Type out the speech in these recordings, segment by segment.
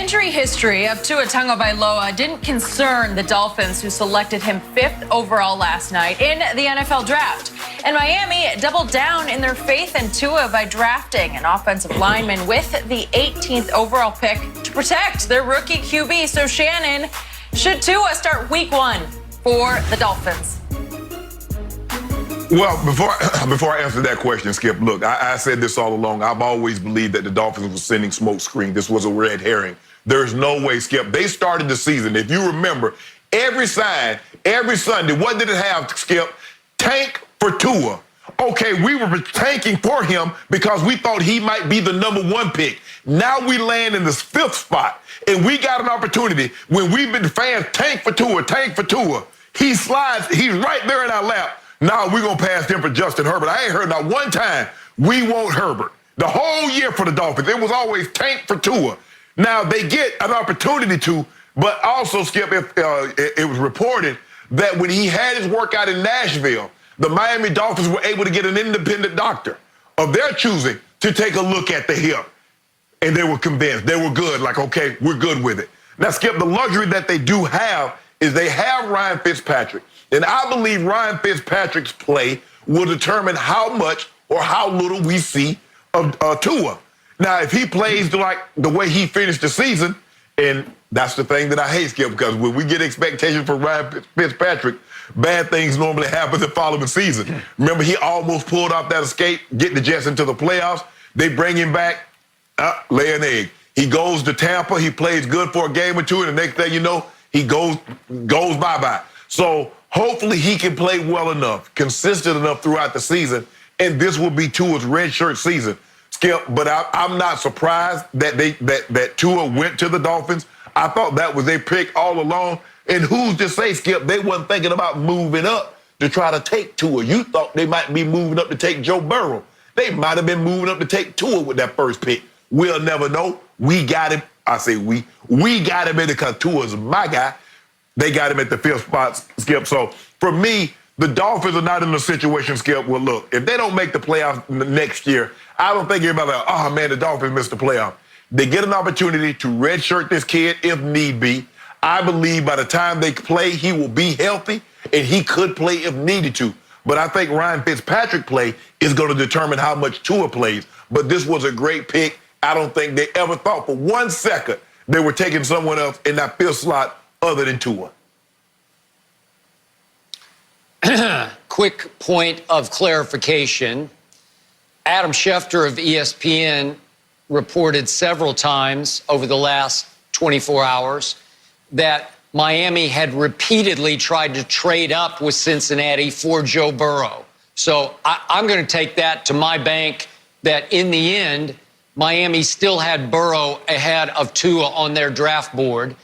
injury history of Tua Tagovailoa didn't concern the Dolphins, who selected him 5th overall last night in the NFL draft. And Miami doubled down in their faith in Tua by drafting an offensive lineman with the 18th overall pick to protect their rookie QB. So, Shannon, should Tua start week 1 for the Dolphins? Well, before I answer that question, Skip, look, I said this all along. I've always believed that the Dolphins were sending smoke screen. This was a red herring. There's no way, Skip. They started the season, if you remember, every Sunday, what did it have, Skip? Tank for Tua. Okay, we were tanking for him because we thought he might be the #1 pick. Now we land in this 5th spot, and we got an opportunity when we've been fans tank for Tua. He slides, he's right there in our lap. Now we're going to pass him for Justin Herbert. I ain't heard not one time we want Herbert. The whole year for the Dolphins, it was always tank for Tua. Now they get an opportunity to, but also, Skip, it was reported that when he had his workout in Nashville, the Miami Dolphins were able to get an independent doctor of their choosing to take a look at the hip. And they were convinced. They were good, like, okay, we're good with it. Now, Skip, the luxury that they do have is they have Ryan Fitzpatrick. And I believe Ryan Fitzpatrick's play will determine how much or how little we see of Tua. Now, if he plays like the way he finished the season, and that's the thing that I hate, Skip, because when we get expectations for Ryan Fitzpatrick, bad things normally happen the following season. Remember, he almost pulled off that escape, getting the Jets into the playoffs. They bring him back, lay an egg. He goes to Tampa. He plays good for a game or two, and the next thing you know, he goes bye-bye. So hopefully he can play well enough, consistent enough throughout the season, and this will be Tua's redshirt season, Skip. But I'm not surprised that Tua went to the Dolphins. I thought that was their pick all along. And who's to say, Skip, they wasn't thinking about moving up to try to take Tua? You thought they might be moving up to take Joe Burrow. They might have been moving up to take Tua with that first pick. We'll never know. We got him. I say we got him in because Tua's my guy. They got him at the 5th spot, Skip. So for me, the Dolphins are not in a situation, Skip. Well, look, if they don't make the playoffs next year, I don't think everybody like, oh, man, the Dolphins missed the playoff. They get an opportunity to redshirt this kid if need be. I believe by the time they play, he will be healthy, and he could play if needed to. But I think Ryan Fitzpatrick play is going to determine how much Tua plays. But this was a great pick. I don't think they ever thought for 1 second they were taking someone else in that 5th slot other than Tua. Quick point of clarification. Adam Schefter of ESPN reported several times over the last 24 hours that Miami had repeatedly tried to trade up with Cincinnati for Joe Burrow. So I'm going to take that to my bank that in the end, Miami still had Burrow ahead of Tua on their draft board.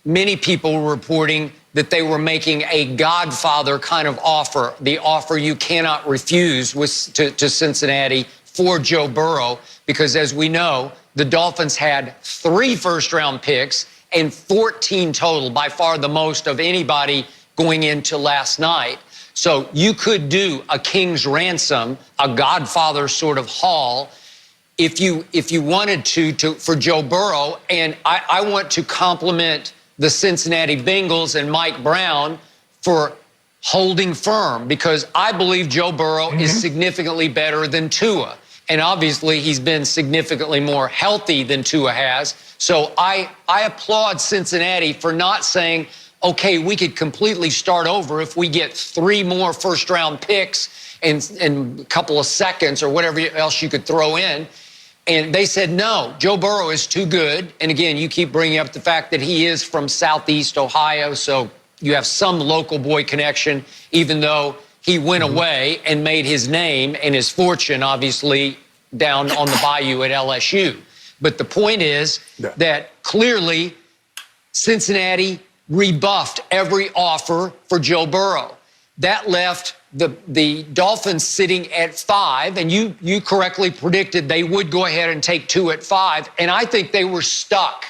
Many people were reporting that they were making a Godfather kind of offer, the offer you cannot refuse to Cincinnati for Joe Burrow, because as we know, the Dolphins had 3 first-round picks and 14 total, by far the most of anybody going into last night. So you could do a king's ransom, a Godfather sort of haul, if you wanted to for Joe Burrow. And I want to compliment the Cincinnati Bengals and Mike Brown for holding firm, because I believe Joe Burrow is significantly better than Tua. And obviously, he's been significantly more healthy than Tua has. So I applaud Cincinnati for not saying, okay, we could completely start over if we get 3 more first-round picks and a couple of seconds or whatever else you could throw in. And they said, no, Joe Burrow is too good. And again, you keep bringing up the fact that he is from Southeast Ohio, so you have some local boy connection, even though he went away and made his name and his fortune, obviously, down on the bayou at LSU. But the point is that clearly Cincinnati rebuffed every offer for Joe Burrow. That left the Dolphins sitting at 5, and you correctly predicted they would go ahead and take 2 at 5, and I think they were stuck.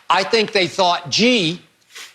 I think they thought, gee,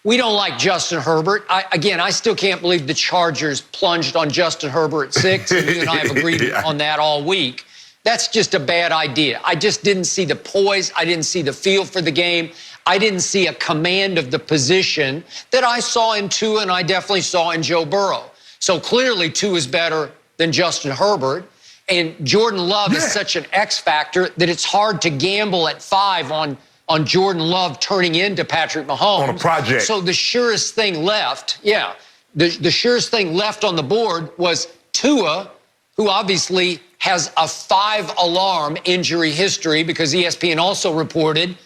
we don't like Justin Herbert. I still can't believe the Chargers plunged on Justin Herbert at 6, and you and I have agreed on that all week. That's just a bad idea. I just didn't see the poise. I didn't see the feel for the game. I didn't see a command of the position that I saw in Tua and I definitely saw in Joe Burrow. So clearly Tua is better than Justin Herbert. And Jordan Love is such an X factor that it's hard to gamble at 5 on Jordan Love turning into Patrick Mahomes. On a project. So the surest thing left, the surest thing left on the board was Tua, who obviously has a 5-alarm injury history because ESPN also reported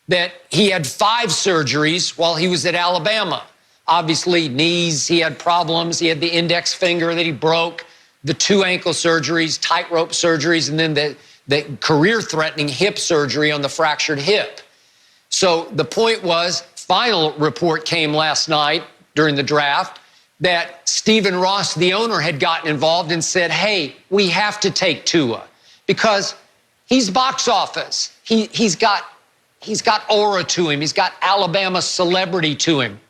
that he had 5 surgeries while he was at Alabama. Obviously, knees, he had problems. He had the index finger that he broke, the 2 ankle surgeries, tightrope surgeries, and then the career-threatening hip surgery on the fractured hip. So the point was, final report came last night during the draft that Stephen Ross, the owner, had gotten involved and said, hey, we have to take Tua because he's box office. He's got aura to him. He's got Alabama celebrity to him.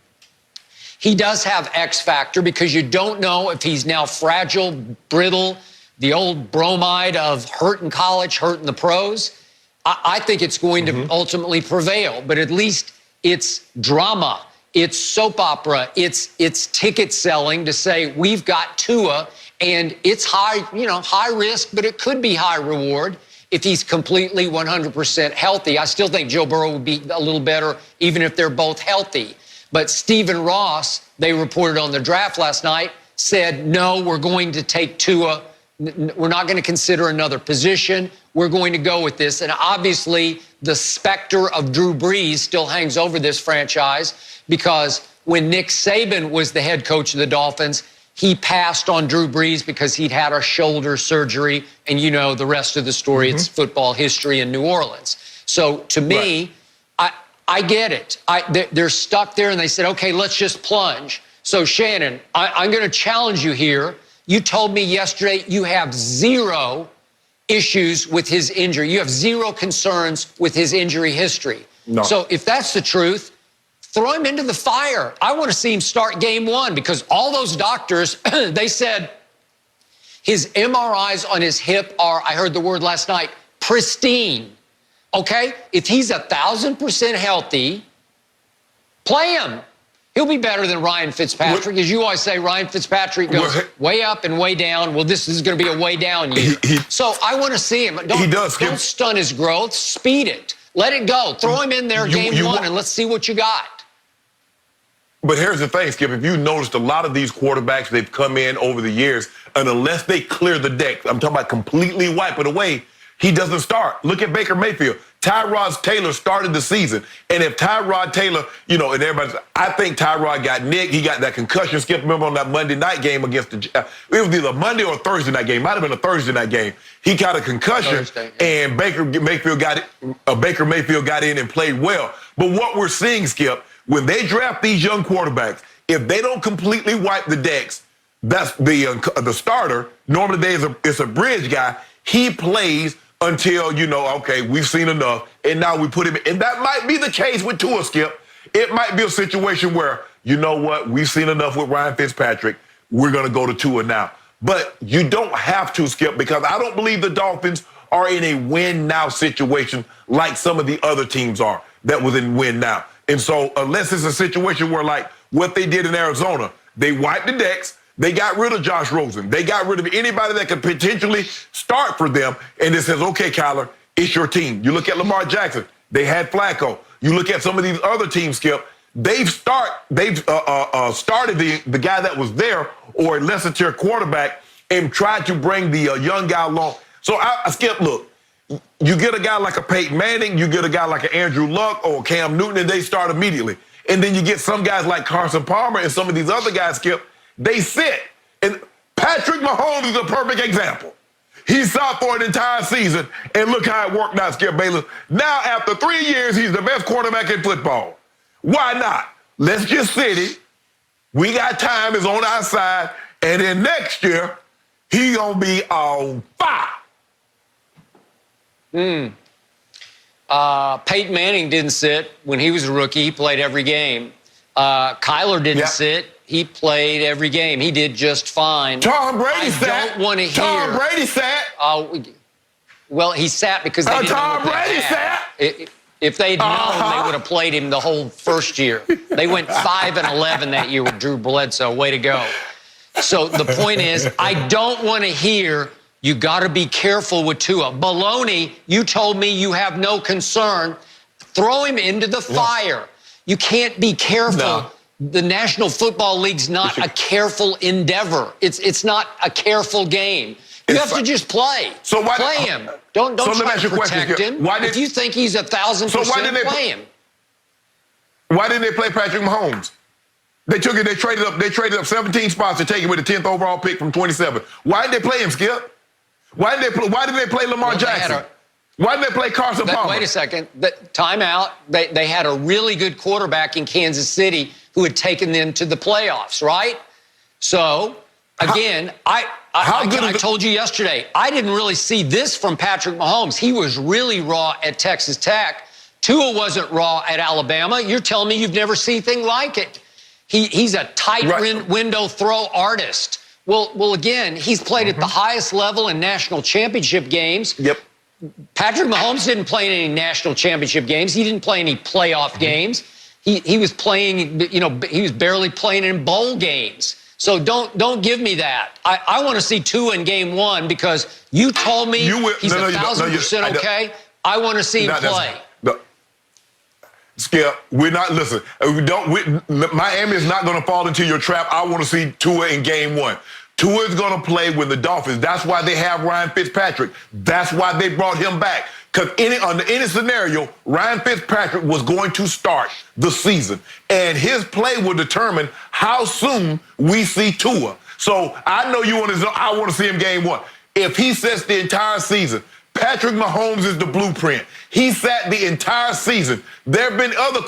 He does have X factor because you don't know if he's now fragile, brittle, the old bromide of hurt in college, hurt in the pros. I think it's going to ultimately prevail, but at least it's drama. It's soap opera. It's ticket selling to say we've got Tua and it's high risk, but it could be high reward if he's completely 100% healthy. I still think Joe Burrow would be a little better even if they're both healthy. But Stephen Ross, they reported on the draft last night, said, no, we're going to take Tua. We're not going to consider another position. We're going to go with this. And obviously, the specter of Drew Brees still hangs over this franchise because when Nick Saban was the head coach of the Dolphins, he passed on Drew Brees because he'd had a shoulder surgery. And you know the rest of the story. It's football history in New Orleans. So to me, I get it. They're stuck there and they said, okay, let's just plunge. So Shannon, I'm going to challenge you here. You told me yesterday you have 0 issues with his injury. You have 0 concerns with his injury history. No. So if that's the truth, throw him into the fire. I want to see him start game 1 because all those doctors, they said his MRIs on his hip are, I heard the word last night, pristine. Okay? If he's 1,000% healthy, play him. He'll be better than Ryan Fitzpatrick. As you always say, Ryan Fitzpatrick goes way up and way down. Well, this is going to be a way down year. So I want to see him. Don't stun his growth. Speed it. Let it go. Throw him in there game 1 and let's see what you got. But here's the thing, Skip. If you noticed, a lot of these quarterbacks, they've come in over the years, and unless they clear the deck, I'm talking about completely wipe it away, he doesn't start. Look at Baker Mayfield. Tyrod Taylor started the season. And if Tyrod Taylor, and everybody's, I think Tyrod got nicked. He got that concussion. Skip, remember on that Monday night game against it was either Monday or Thursday night game. Might have been a Thursday night game. He got a concussion, and Baker Mayfield got in and played well. But what we're seeing, Skip, when they draft these young quarterbacks, if they don't completely wipe the decks, that's the starter. Normally it's a bridge guy. He plays until, okay, we've seen enough, and now we put him in. And that might be the case with Tua, Skip. It might be a situation where, you know what, we've seen enough with Ryan Fitzpatrick. We're going to go to Tua now. But you don't have to, Skip, because I don't believe the Dolphins are in a win-now situation like some of the other teams are that was in win-now. And so unless it's a situation where, like what they did in Arizona, they wiped the decks, they got rid of Josh Rosen. They got rid of anybody that could potentially start for them. And it says, okay, Kyler, it's your team. You look at Lamar Jackson. They had Flacco. You look at some of these other teams, Skip. They've started the guy that was there or a lesser tier quarterback and tried to bring the young guy along. So, Skip, look, you get a guy like a Peyton Manning, you get a guy like an Andrew Luck or Cam Newton, and they start immediately. And then you get some guys like Carson Palmer and some of these other guys, Skip, they sit. And Patrick Mahomes is a perfect example. He sat for an entire season, and look how it worked out, Skip Bayless. Now, after 3 years, he's the best quarterback in football. Why not? Let's just sit it. We got time, is on our side, and then next year, he gonna be on fire. Peyton Manning didn't sit when he was a rookie. He played every game. Kyler didn't sit. He played every game. He did just fine. Tom Brady sat. I don't want to hear. Tom Brady sat. Well, he sat because they didn't know Tom what they Brady had. sat. If they'd known, they would have played him the whole first year. They went 5-11 that year with Drew Bledsoe. Way to go. So the point is, I don't want to hear you got to be careful with Tua. Baloney, you told me you have no concern. Throw him into the fire. You can't be careful. No. The National Football League's not a careful endeavor. It's not a careful game. You have to just play. So why play him? Don't try to protect him. If you think he's 1,000%, play him. Why didn't they play Patrick Mahomes? They traded up 17 spots to take him with the 10th overall pick from 27. Why did they play him, Skip? Why did they play Lamar Jackson? Why did they play Carson Palmer? Wait a second. Timeout. They had a really good quarterback in Kansas City who had taken them to the playoffs, right? So, again, I told you yesterday, I didn't really see this from Patrick Mahomes. He was really raw at Texas Tech. Tua wasn't raw at Alabama. You're telling me you've never seen anything like it. He's a tight window throw artist. Well, again, he's played at the highest level in national championship games. Yep. Patrick Mahomes didn't play in any national championship games. He didn't play any playoff games. He was playing, he was barely playing in bowl games. So don't give me that. I want to see Tua in game one because you told me he's 1,000% okay. I want to see him play. Skip, we're not, listen, Miami is not going to fall into your trap. I want to see Tua in game one. Tua is going to play with the Dolphins. That's why they have Ryan Fitzpatrick. That's why they brought him back. Because under any scenario, Ryan Fitzpatrick was going to start the season. And his play will determine how soon we see Tua. So I know I want to see him game one. If he sets the entire season, Patrick Mahomes is the blueprint. He sat the entire season. There have been other